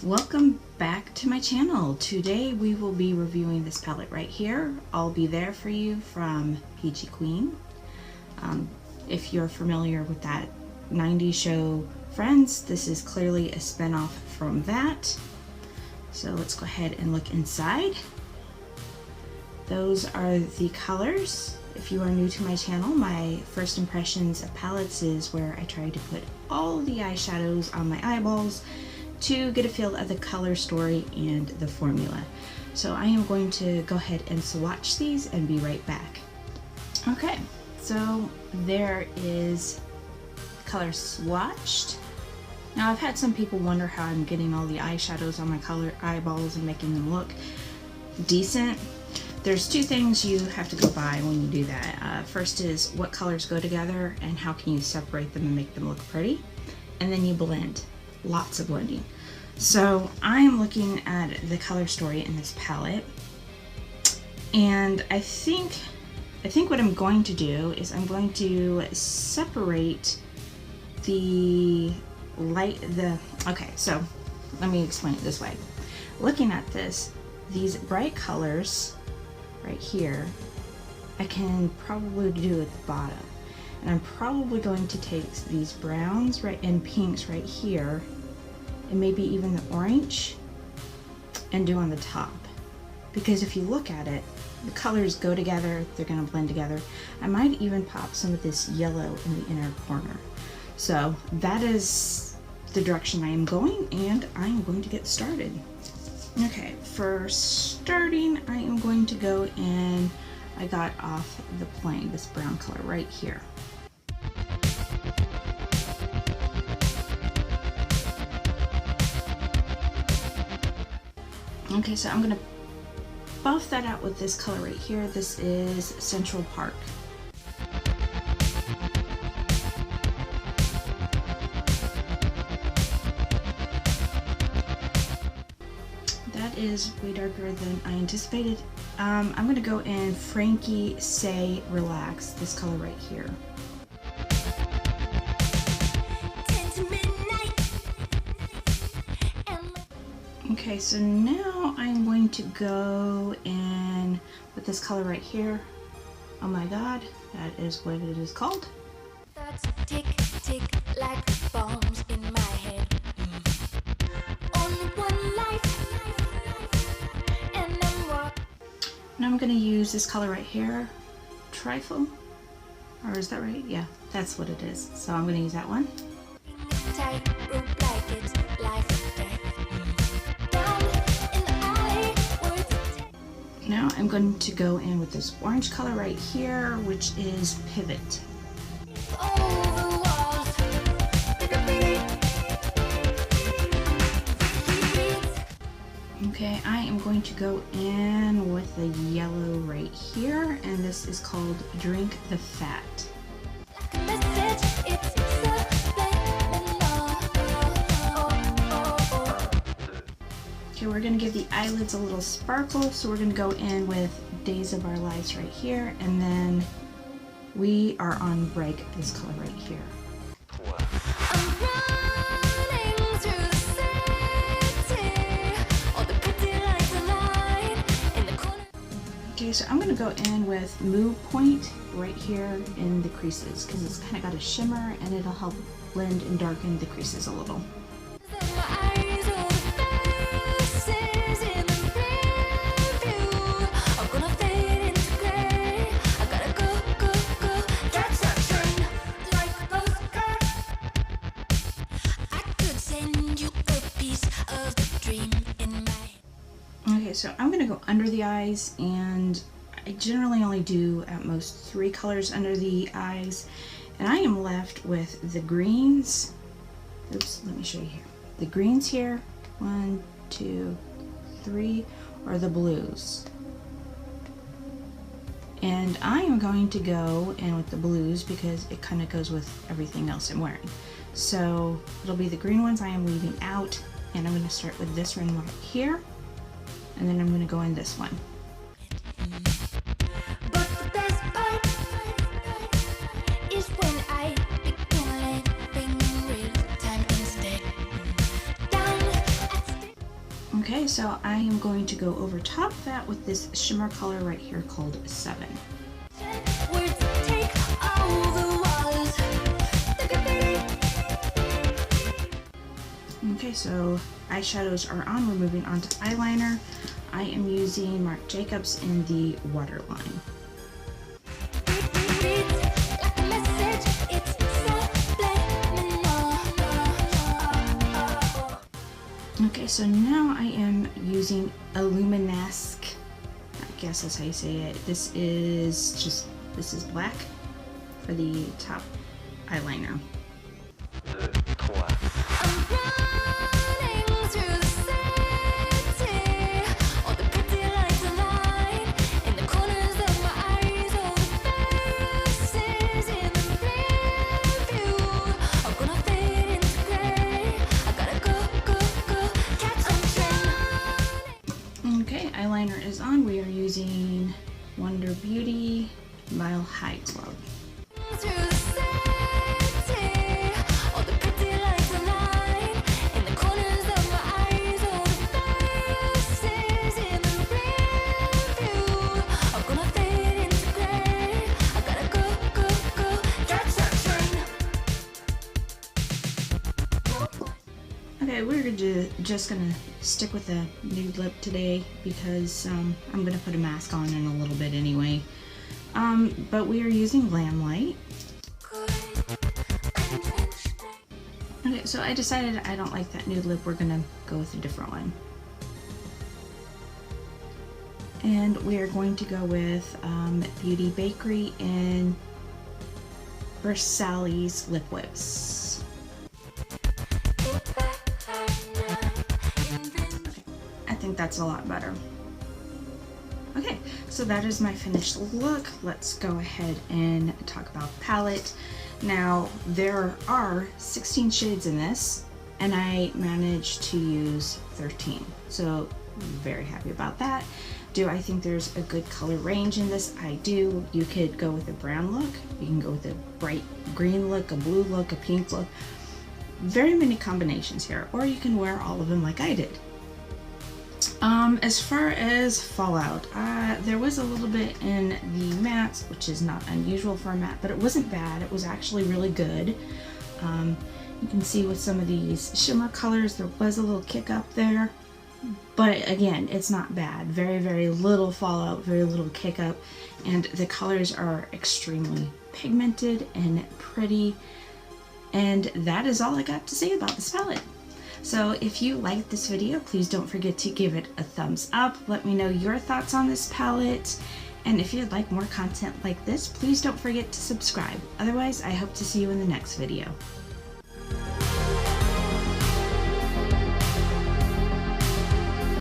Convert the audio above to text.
Welcome back to my channel. Today we will be reviewing this palette right here. I'll be there for you from Peachy Queen. If you're familiar with that 90s show Friends, this is clearly a spin-off from that. So let's go ahead and look inside. Those are the colors. If you are new to my channel, my first impressions of palettes is where I try to put all the eyeshadows on my eyeballs to get a feel of the color story and the formula. So I am going to go ahead and swatch these and be right back. Okay, so there is color swatched. Now I've had some people wonder how I'm getting all the eyeshadows on my color eyeballs and making them look decent. There's two things you have to go by when you do that. First is what colors go together and how can you separate them and make them look pretty. And then you blend. Lots of blending. So I'm looking at the color story in this palette, and I think what I'm going to do is I'm going to separate okay, so let me explain it this way. Looking at this, these bright colors right here, I can probably do at the bottom. And I'm probably going to take these browns and pinks right here, and maybe even the orange, and do on the top. Because if you look at it, the colors go together, they're gonna blend together. I might even pop some of this yellow in the inner corner. So that is the direction I am going, and I am going to get started. Okay, for starting, I am going to go in, I got off the plane, this brown color right here. Okay, so I'm gonna buff that out with this color right here. This is Central Park. That is way darker than I anticipated. I'm gonna go in Frankie Say Relax, this color right here. Okay, so now I'm going to go in with this color right here. Oh my god, that is what it is called. Thoughts tick, tick like bombs in my head. Only one life, and now I'm going to use this color right here, Trifle, or is that right? Yeah, that's what it is. So I'm going to use that one. tight rope like it's life or death. Now I'm going to go in with this orange color right here, which is Pivot. Okay, I am going to go in with the yellow right here, and this is called Drink the Fat. Okay, we're going to give the eyelids a little sparkle, so we're going to go in with Days of Our Lives right here, and then we are on Break, this color right here. Okay, so I'm going to go in with Move Point right here in the creases, because it's kind of got a shimmer and it'll help blend and darken the creases a little. Okay, so I'm going to go under the eyes, and I generally only do at most 3 colors under the eyes, and I am left with the greens. Oops, let me show you here. The greens here, 1, 2, 3, or the blues. And I am going to go in with the blues because it kind of goes with everything else I'm wearing. So it'll be the green ones I am leaving out, and I'm going to start with this one right here. And then I'm going to go in this one. But the best part is when I begin living real time instead. Down at so I am going to go over top of that with this shimmer color right here called 7. Okay, so eyeshadows are on. We're moving on to eyeliner. I am using Marc Jacobs in the waterline. Okay, so now I am using Illuminesque. I guess that's how you say it. This is black for the top eyeliner. Okay, eyeliner is on. We are using Wonder Beauty Mile High Glow. Okay, we're just gonna stick with the nude lip today because I'm gonna put a mask on in a little bit anyway. But we are using Glam Light. Okay, so I decided I don't like that nude lip. We're gonna go with a different one. And we are going to go with Beauty Bakery in Versailles Lip Whips. I think that's a lot better. Okay, so that is my finished look. Let's go ahead and talk about the palette. Now, there are 16 shades in this, and I managed to use 13. So, very happy about that. Do I think there's a good color range in this? I do. You could go with a brown look. You can go with a bright green look, a blue look, a pink look. Very many combinations here. Or you can wear all of them like I did. As far as fallout, there was a little bit in the mattes, which is not unusual for a matte, but it wasn't bad. It was actually really good. You can see with some of these shimmer colors, there was a little kick up there, but again, it's not bad. Very, very little fallout, very little kick up, and the colors are extremely pigmented and pretty, and that is all I got to say about this palette. So if you liked this video, please don't forget to give it a thumbs up. Let me know your thoughts on this palette. And if you'd like more content like this, please don't forget to subscribe. Otherwise, I hope to see you in the next video.